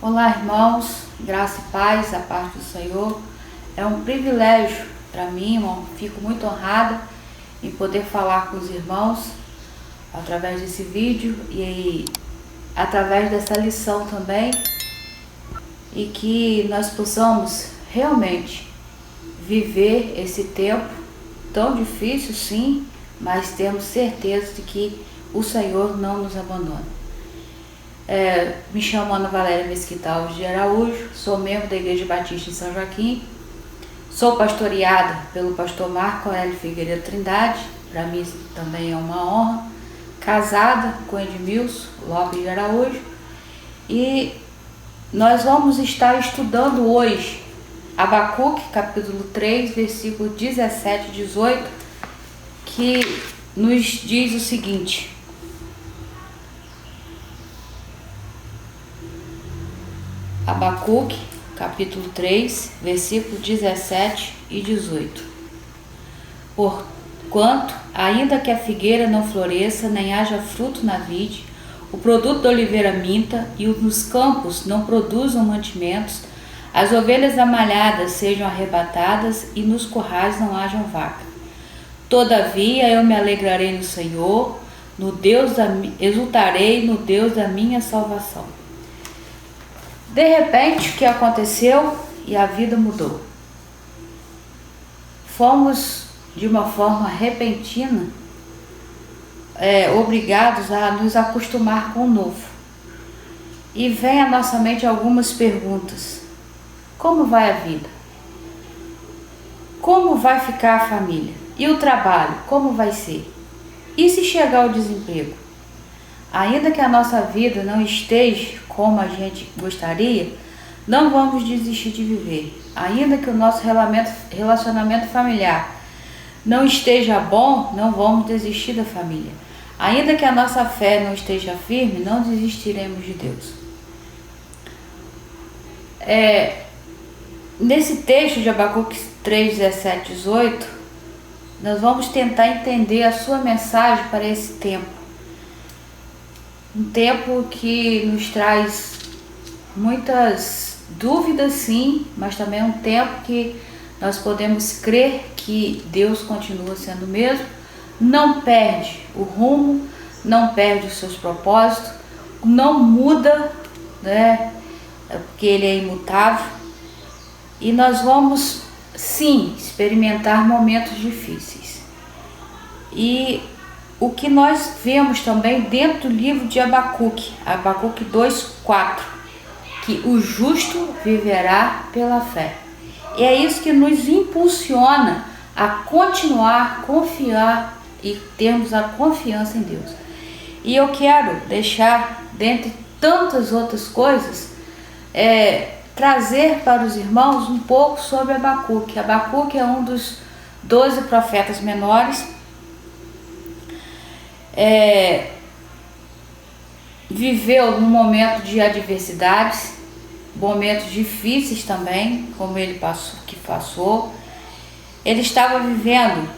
Olá, irmãos, graça e paz, a paz do Senhor. É um privilégio para mim, irmão. Fico muito honrada em poder falar com os irmãos através desse vídeo e através dessa lição também, e que nós possamos realmente viver esse tempo tão difícil, sim, mas temos certeza de que o Senhor não nos abandona. Me chamo Ana Valéria Mesquita Alves de Araújo, sou membro da Igreja Batista em São Joaquim, sou pastoreada pelo pastor Marco Aurélio Figueiredo Trindade, para mim também é uma honra, casada com Edmilson Lopes de Araújo, e nós vamos estar estudando hoje Abacuque, capítulo 3, versículo 17 e 18, que nos diz o seguinte: Abacuque, capítulo 3, versículo 17 e 18. Porquanto, ainda que a figueira não floresça, nem haja fruto na vide, o produto da oliveira minta, e nos campos não produzam mantimentos, as ovelhas amalhadas sejam arrebatadas, e nos currais não hajam vaca. Todavia eu me alegrarei no Senhor, exultarei no Deus da minha salvação. De repente, o que aconteceu? E a vida mudou. Fomos, de uma forma repentina, obrigados a nos acostumar com o novo. E vem à nossa mente algumas perguntas. Como vai a vida? Como vai ficar a família? E o trabalho, como vai ser? E se chegar o desemprego? Ainda que a nossa vida não esteja como a gente gostaria, não vamos desistir de viver. Ainda que o nosso relacionamento familiar não esteja bom, não vamos desistir da família. Ainda que a nossa fé não esteja firme, não desistiremos de Deus. Nesse texto de Abacuque 3, 17 e 18, nós vamos tentar entender a sua mensagem para esse tempo. Um tempo que nos traz muitas dúvidas, sim, mas também um tempo que nós podemos crer que Deus continua sendo o mesmo, não perde o rumo, não perde os seus propósitos, não muda, né? Porque Ele é imutável. E nós vamos, sim, experimentar momentos difíceis. E o que nós vemos também dentro do livro de Abacuque, Abacuque 2:4, que o justo viverá pela fé. E é isso que nos impulsiona a continuar, confiar e termos a confiança em Deus. E eu quero deixar, dentre tantas outras coisas, trazer para os irmãos um pouco sobre Abacuque. Abacuque é um dos 12 profetas menores. Viveu num momento de adversidades, momentos difíceis também, como ele passou. Ele estava vivendo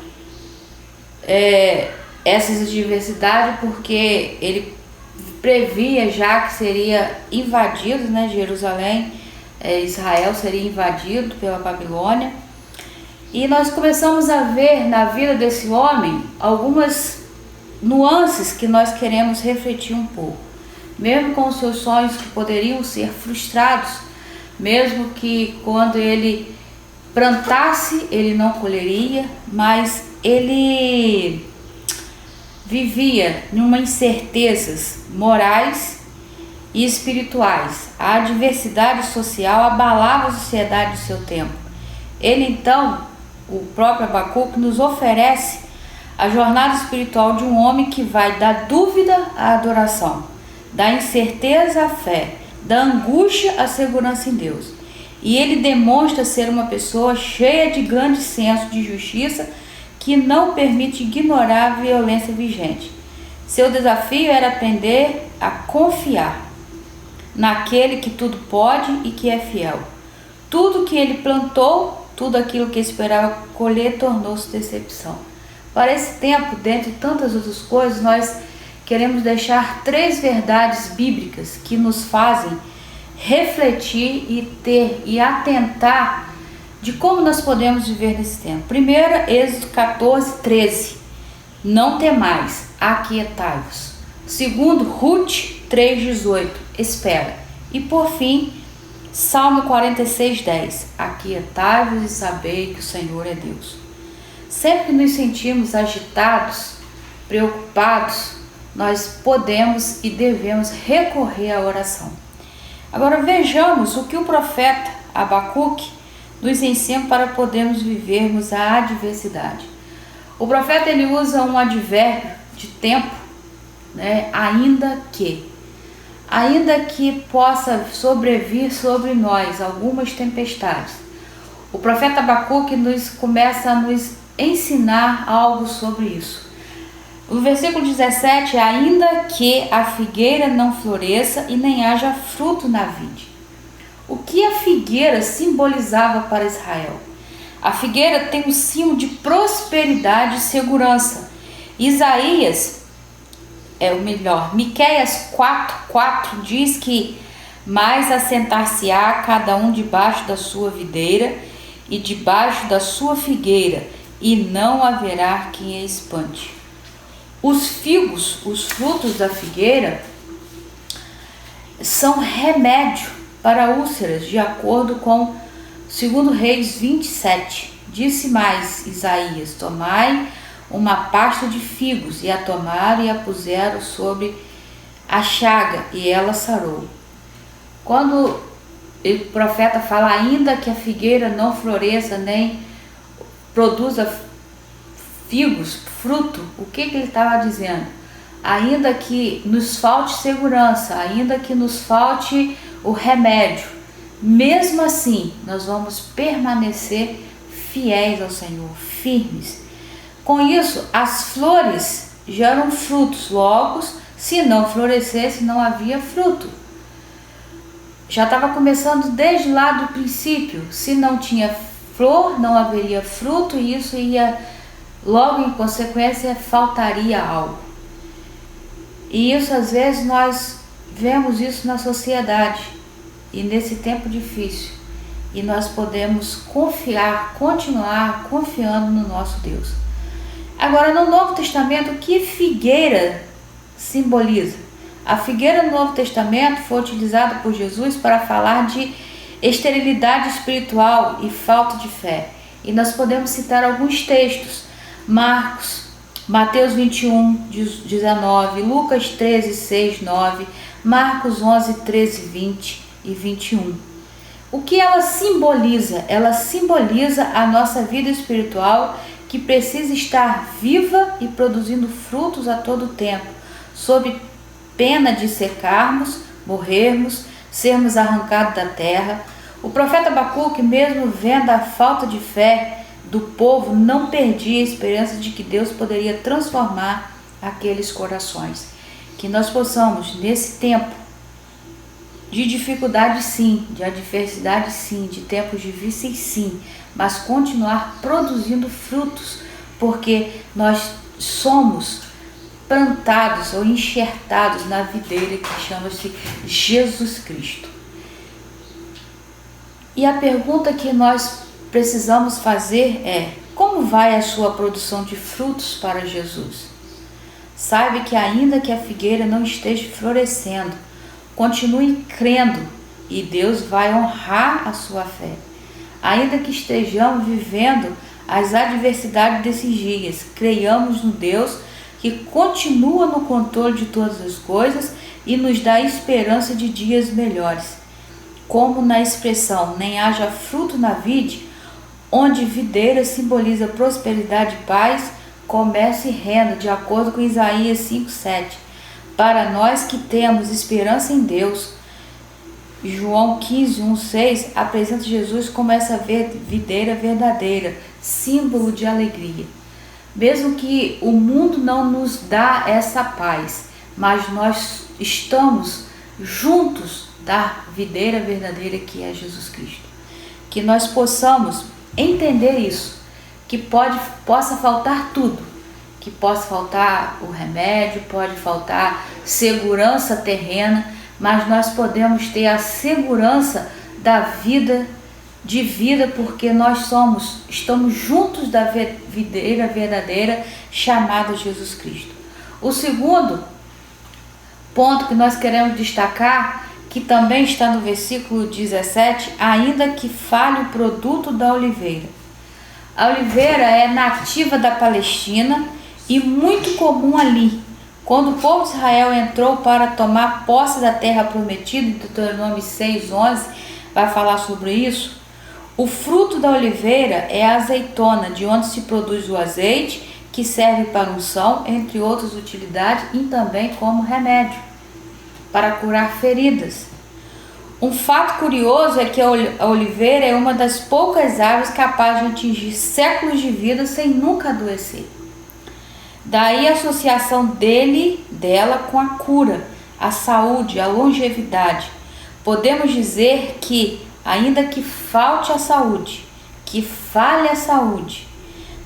essas adversidades porque ele previa já que seria invadido, né, Jerusalém, Israel seria invadido pela Babilônia. E nós começamos a ver na vida desse homem algumas nuances que nós queremos refletir um pouco. Mesmo com os seus sonhos que poderiam ser frustrados, mesmo que quando ele plantasse, ele não colheria, mas ele vivia numa incertezas morais e espirituais. A adversidade social abalava a sociedade do seu tempo. Ele então, o próprio Abacuque, nos oferece a jornada espiritual de um homem que vai da dúvida à adoração, da incerteza à fé, da angústia à segurança em Deus. E ele demonstra ser uma pessoa cheia de grande senso de justiça que não permite ignorar a violência vigente. Seu desafio era aprender a confiar naquele que tudo pode e que é fiel. Tudo que ele plantou, tudo aquilo que esperava colher, tornou-se decepção. Para esse tempo, dentre tantas outras coisas, nós queremos deixar 3 verdades bíblicas que nos fazem refletir e atentar de como nós podemos viver nesse tempo. Primeiro, Êxodo 14, 13. Não temais, aquietai-vos. Segundo, Ruth 3,18. Espera. E por fim, Salmo 46, 10. Aquietai-vos e sabei que o Senhor é Deus. Sempre que nos sentimos agitados, preocupados, nós podemos e devemos recorrer à oração. Agora vejamos o que o profeta Abacuque nos ensina para podermos vivermos a adversidade. O profeta ele usa um advérbio de tempo, né? Ainda que possa sobrevir sobre nós algumas tempestades. O profeta Abacuque começa a nos ensinar algo sobre isso. No versículo 17, ainda que a figueira não floresça e nem haja fruto na vide. O que a figueira simbolizava para Israel? A figueira tem um símbolo de prosperidade e segurança. Miqueias 4:4 diz que mais assentar-se-á cada um debaixo da sua videira e debaixo da sua figueira, e não haverá quem a espante. Os figos, os frutos da figueira, são remédio para úlceras, de acordo com 2 Reis 27. Disse mais Isaías: tomai uma pasta de figos, e a tomaram e a puseram sobre a chaga, e ela sarou. Quando o profeta fala ainda que a figueira não floresça nem produza figos, fruto, o que ele estava dizendo? Ainda que nos falte segurança, ainda que nos falte o remédio, mesmo assim nós vamos permanecer fiéis ao Senhor, firmes. Com isso, as flores geram frutos, logo, se não florescesse, não havia fruto. Já estava começando desde lá do princípio. Se não tinha flor, não haveria fruto, e isso ia, logo em consequência, faltaria algo. E isso, às vezes, nós vemos isso na sociedade, e nesse tempo difícil. E nós podemos continuar confiando no nosso Deus. Agora, no Novo Testamento, o que figueira simboliza? A figueira no Novo Testamento foi utilizada por Jesus para falar de esterilidade espiritual e falta de fé. E nós podemos citar alguns textos: Mateus 21, 19, Lucas 13, 6, 9, Marcos 11, 13, 20 e 21. O que ela simboliza? Ela simboliza a nossa vida espiritual, que precisa estar viva e produzindo frutos a todo tempo, sob pena de secarmos, morrermos, sermos arrancados da terra. O profeta Abacuque, mesmo vendo a falta de fé do povo, não perdia a esperança de que Deus poderia transformar aqueles corações. Que nós possamos, nesse tempo de dificuldade sim, de adversidade sim, de tempos difíceis sim, mas continuar produzindo frutos, porque nós somos plantados ou enxertados na videira que chama-se Jesus Cristo. E a pergunta que nós precisamos fazer é: como vai a sua produção de frutos para Jesus? Saiba que ainda que a figueira não esteja florescendo, continue crendo e Deus vai honrar a sua fé. Ainda que estejamos vivendo as adversidades desses dias, creiamos no Deus que continua no controle de todas as coisas e nos dá esperança de dias melhores. Como na expressão nem haja fruto na vide, onde videira simboliza prosperidade e paz, comércio e renda, de acordo com Isaías 5:7. Para nós que temos esperança em Deus, João 15:1-6 apresenta Jesus como essa videira verdadeira, símbolo de alegria. Mesmo que o mundo não nos dá essa paz, mas nós estamos juntos da videira verdadeira que é Jesus Cristo. Que nós possamos entender isso, que possa faltar tudo, que possa faltar o remédio, pode faltar segurança terrena, mas nós podemos ter a segurança da vida, de vida, porque nós estamos juntos da videira verdadeira chamada Jesus Cristo. O segundo ponto que nós queremos destacar, que também está no versículo 17, ainda que fale o produto da oliveira. A oliveira é nativa da Palestina e muito comum ali. Quando o povo de Israel entrou para tomar posse da terra prometida, em Deuteronômio 6:11 vai falar sobre isso. O fruto da oliveira é a azeitona, de onde se produz o azeite, que serve para unção, entre outras utilidades, e também como remédio, para curar feridas. Um fato curioso é que a oliveira é uma das poucas árvores capazes de atingir séculos de vida sem nunca adoecer. Daí a associação dela com a cura, a saúde, a longevidade. Podemos dizer que, ainda que falte a saúde, que falhe a saúde,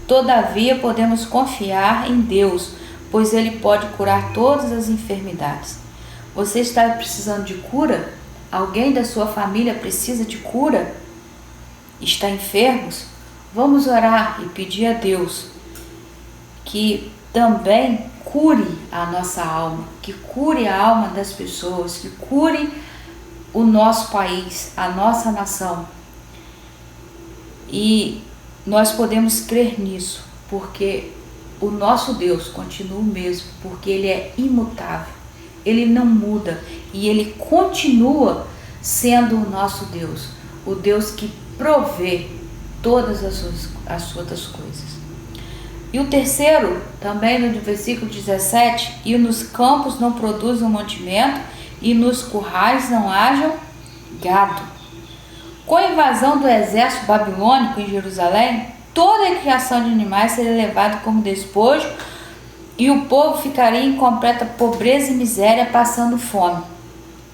todavia podemos confiar em Deus, pois Ele pode curar todas as enfermidades. Você está precisando de cura? Alguém da sua família precisa de cura? Está enfermos? Vamos orar e pedir a Deus que também cure a nossa alma, que cure a alma das pessoas, que cure o nosso país, a nossa nação. E nós podemos crer nisso, porque o nosso Deus continua o mesmo, porque Ele é imutável, Ele não muda e Ele continua sendo o nosso Deus, o Deus que provê todas as outras coisas. E o terceiro, também no versículo 17, e nos campos não produzam mantimento, e nos currais não hajam gado. Com a invasão do exército babilônico em Jerusalém, toda a criação de animais seria levada como despojo, e o povo ficaria em completa pobreza e miséria, passando fome.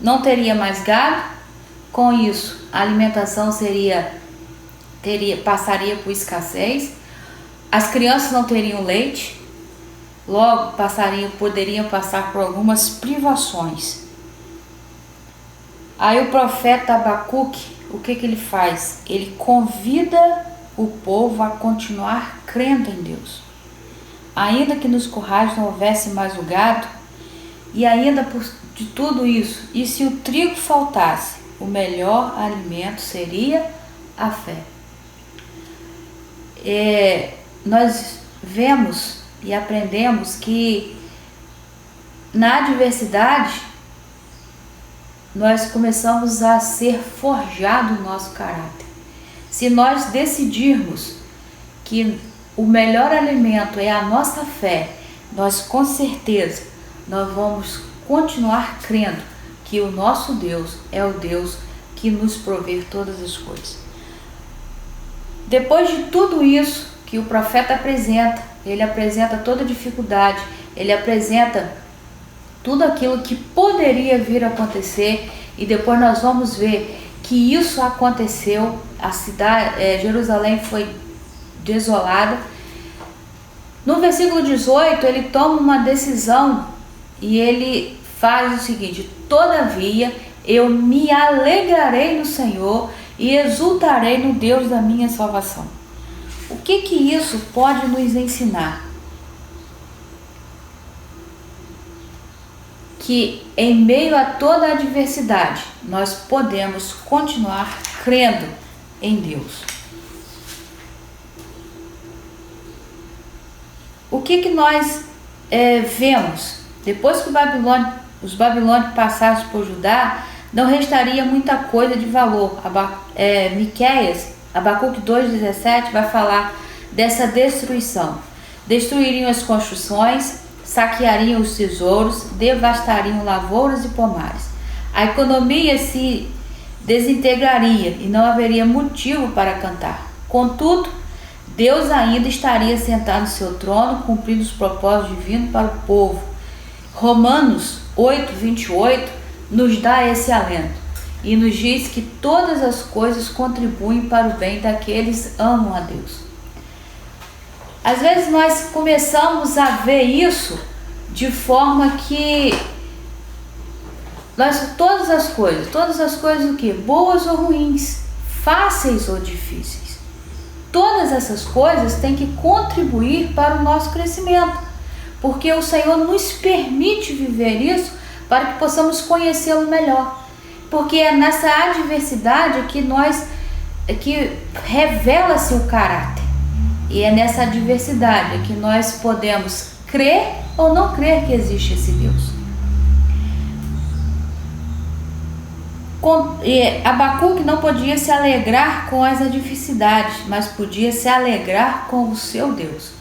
Não teria mais gado. Com isso, a alimentação passaria por escassez. As crianças não teriam leite, logo poderiam passar por algumas privações. Aí o profeta Abacuque, o que ele faz? Ele convida o povo a continuar crendo em Deus. Ainda que nos currais não houvesse mais o gado, e ainda de tudo isso, e se o trigo faltasse, o melhor alimento seria a fé. Nós vemos e aprendemos que na adversidade nós começamos a ser forjado o nosso caráter. Se nós decidirmos que o melhor alimento é a nossa fé, nós com certeza nós vamos continuar crendo que o nosso Deus é o Deus que nos provê todas as coisas. Depois de tudo isso que o profeta apresenta, ele apresenta toda a dificuldade, ele apresenta tudo aquilo que poderia vir a acontecer, e depois nós vamos ver que isso aconteceu. A cidade, Jerusalém foi desolada. No versículo 18, ele toma uma decisão e ele faz o seguinte: todavia eu me alegrarei no Senhor e exultarei no Deus da minha salvação. O que isso pode nos ensinar? Que em meio a toda a adversidade, nós podemos continuar crendo em Deus. O que nós vemos? Depois que os babilônicos passaram por Judá, não restaria muita coisa de valor. Abacuque 2,17 vai falar dessa destruição. Destruiriam as construções, saqueariam os tesouros, devastariam lavouras e pomares. A economia se desintegraria e não haveria motivo para cantar. Contudo, Deus ainda estaria sentado no seu trono, cumprindo os propósitos divinos para o povo. Romanos 8:28 nos dá esse alento e nos diz que todas as coisas contribuem para o bem daqueles que amam a Deus. Às vezes nós começamos a ver isso de forma que todas as coisas o quê? Boas ou ruins, fáceis ou difíceis. Todas essas coisas têm que contribuir para o nosso crescimento, porque o Senhor nos permite viver isso para que possamos conhecê-lo melhor. Porque é nessa adversidade que revela-se o caráter. E é nessa adversidade que nós podemos crer ou não crer que existe esse Deus. Abacuque não podia se alegrar com as adversidades, mas podia se alegrar com o seu Deus.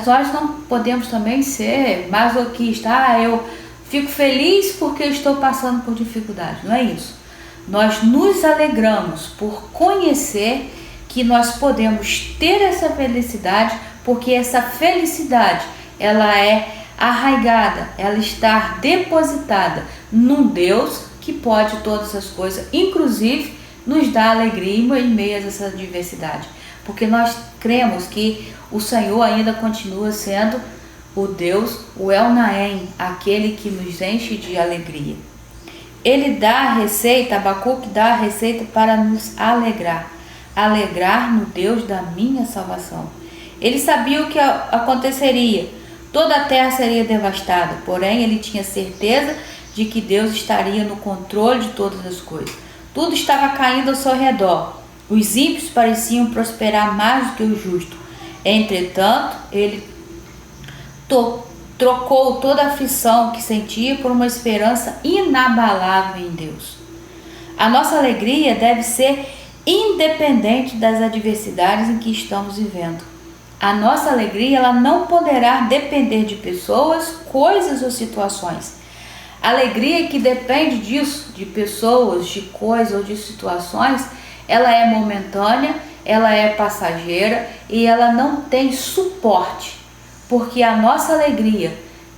Nós não podemos também ser masoquistas. Eu fico feliz porque estou passando por dificuldade. Não é isso. Nós nos alegramos por conhecer que nós podemos ter essa felicidade, porque essa felicidade ela é arraigada, ela está depositada num Deus que pode todas as coisas, inclusive nos dá alegria em meio a essa adversidade, porque nós cremos que o Senhor ainda continua sendo o Deus, o El Naem, aquele que nos enche de alegria. Ele dá a receita, Abacuque dá a receita para nos alegrar no Deus da minha salvação. Ele sabia o que aconteceria, toda a terra seria devastada, porém ele tinha certeza de que Deus estaria no controle de todas as coisas. Tudo estava caindo ao seu redor. Os ímpios pareciam prosperar mais do que o justo. Entretanto, ele trocou toda a aflição que sentia por uma esperança inabalável em Deus. A nossa alegria deve ser independente das adversidades em que estamos vivendo. A nossa alegria ela não poderá depender de pessoas, coisas ou situações. A alegria que depende disso, de pessoas, de coisas ou de situações, ela é momentânea, ela é passageira e ela não tem suporte, porque a nossa alegria,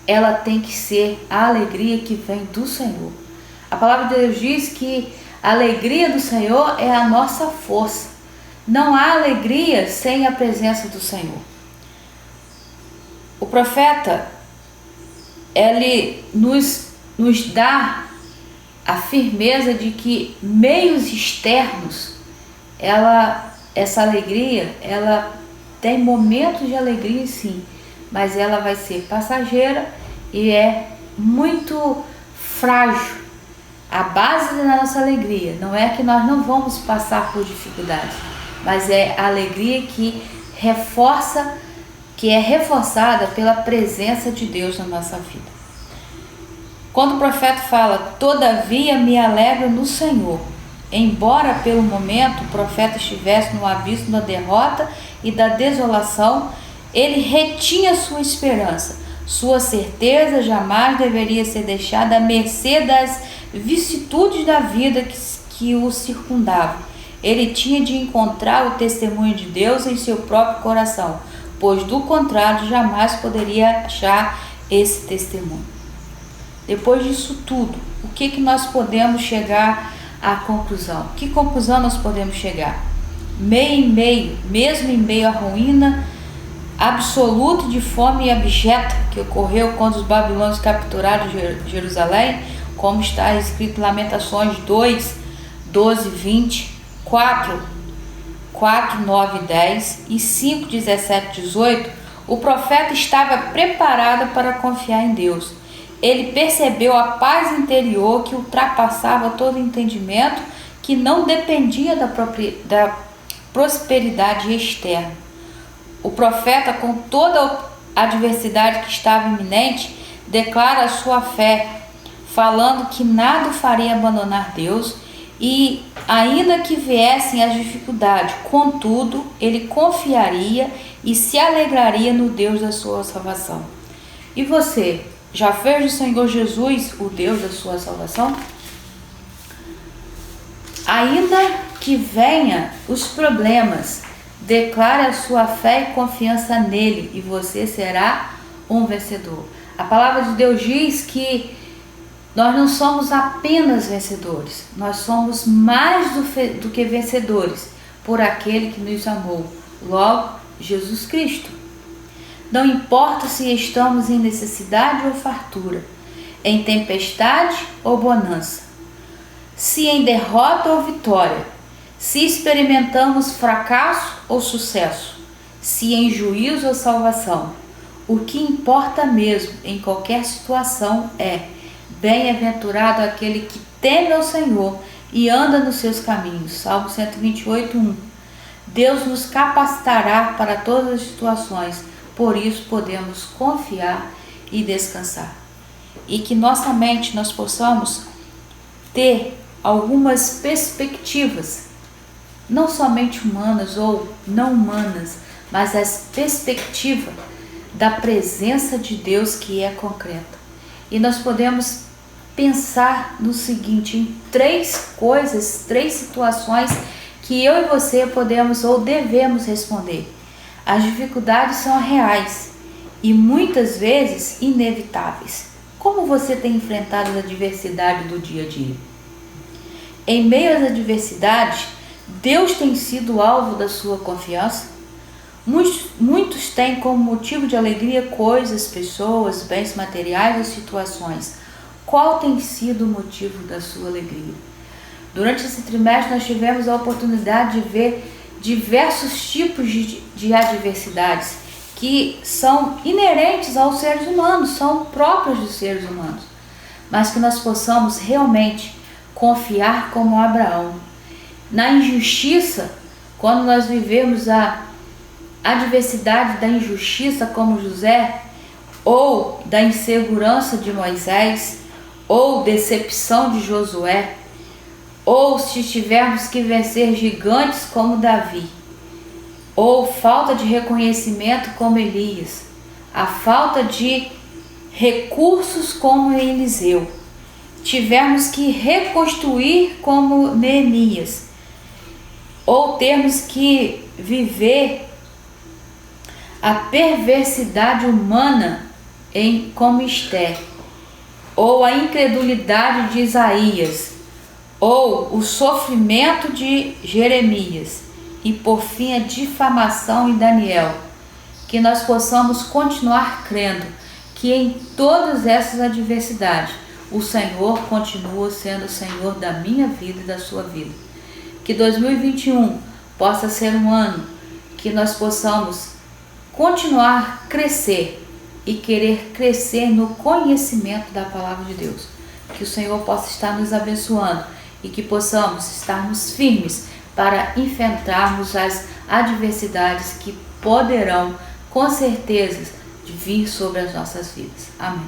ela tem que ser a alegria que vem do Senhor. A palavra de Deus diz que a alegria do Senhor é a nossa força. Não há alegria sem a presença do Senhor. O profeta, ele nos dá a firmeza de que meios externos, essa alegria, ela tem momentos de alegria sim, mas ela vai ser passageira e é muito frágil. A base da nossa alegria não é que nós não vamos passar por dificuldades, mas é a alegria que é reforçada pela presença de Deus na nossa vida. Quando o profeta fala, todavia me alegro no Senhor, embora pelo momento o profeta estivesse no abismo da derrota e da desolação, ele retinha sua esperança. Sua certeza jamais deveria ser deixada à mercê das vicissitudes da vida que o circundavam. Ele tinha de encontrar o testemunho de Deus em seu próprio coração, pois do contrário jamais poderia achar esse testemunho. Depois disso tudo, o que nós podemos chegar à conclusão? Que conclusão nós podemos chegar? Mesmo em meio à ruína absoluta de fome e abjeta que ocorreu quando os babilônios capturaram Jerusalém, como está escrito em Lamentações 2, 12, 20, 4, 9 e 10 e 5, 17 e 18, o profeta estava preparado para confiar em Deus. Ele percebeu a paz interior que ultrapassava todo entendimento, que não dependia da prosperidade externa. O profeta, com toda a adversidade que estava iminente, declara a sua fé, falando que nada o faria abandonar Deus, e ainda que viessem as dificuldades, contudo, ele confiaria e se alegraria no Deus da sua salvação. E você, já fez do Senhor Jesus o Deus da sua salvação? Ainda que venham os problemas, declare a sua fé e confiança nele e você será um vencedor. A palavra de Deus diz que nós não somos apenas vencedores, nós somos mais do que vencedores por aquele que nos amou, logo Jesus Cristo. Não importa se estamos em necessidade ou fartura, em tempestade ou bonança, se em derrota ou vitória, se experimentamos fracasso ou sucesso, se em juízo ou salvação. O que importa mesmo em qualquer situação é: bem-aventurado aquele que teme ao Senhor e anda nos seus caminhos. Salmo 128:1. Deus nos capacitará para todas as situações, por isso podemos confiar e descansar. E que nossa mente nós possamos ter algumas perspectivas, não somente humanas ou não humanas, mas as perspectivas da presença de Deus que é concreta. E nós podemos pensar no seguinte, em três coisas, três situações que eu e você podemos ou devemos responder. As dificuldades são reais e muitas vezes inevitáveis. Como você tem enfrentado a adversidade do dia a dia? Em meio às adversidades, Deus tem sido alvo da sua confiança? Muitos têm como motivo de alegria coisas, pessoas, bens materiais ou situações. Qual tem sido o motivo da sua alegria? Durante esse trimestre nós tivemos a oportunidade de ver diversos tipos de adversidades que são inerentes aos seres humanos, são próprios dos seres humanos, mas que nós possamos realmente confiar como Abraão. Na injustiça, quando nós vivemos a adversidade da injustiça como José, ou da insegurança de Moisés, ou decepção de Josué, ou se tivermos que vencer gigantes como Davi, ou falta de reconhecimento como Elias, a falta de recursos como Eliseu, tivermos que reconstruir como Neemias, ou termos que viver a perversidade humana como Esther, ou a incredulidade de Isaías, ou o sofrimento de Jeremias, e por fim a difamação em Daniel, que nós possamos continuar crendo que em todas essas adversidades o Senhor continua sendo o Senhor da minha vida e da sua vida. Que 2021 possa ser um ano que nós possamos continuar a crescer e querer crescer no conhecimento da palavra de Deus. Que o Senhor possa estar nos abençoando e que possamos estarmos firmes para enfrentarmos as adversidades que poderão, com certeza, vir sobre as nossas vidas. Amém.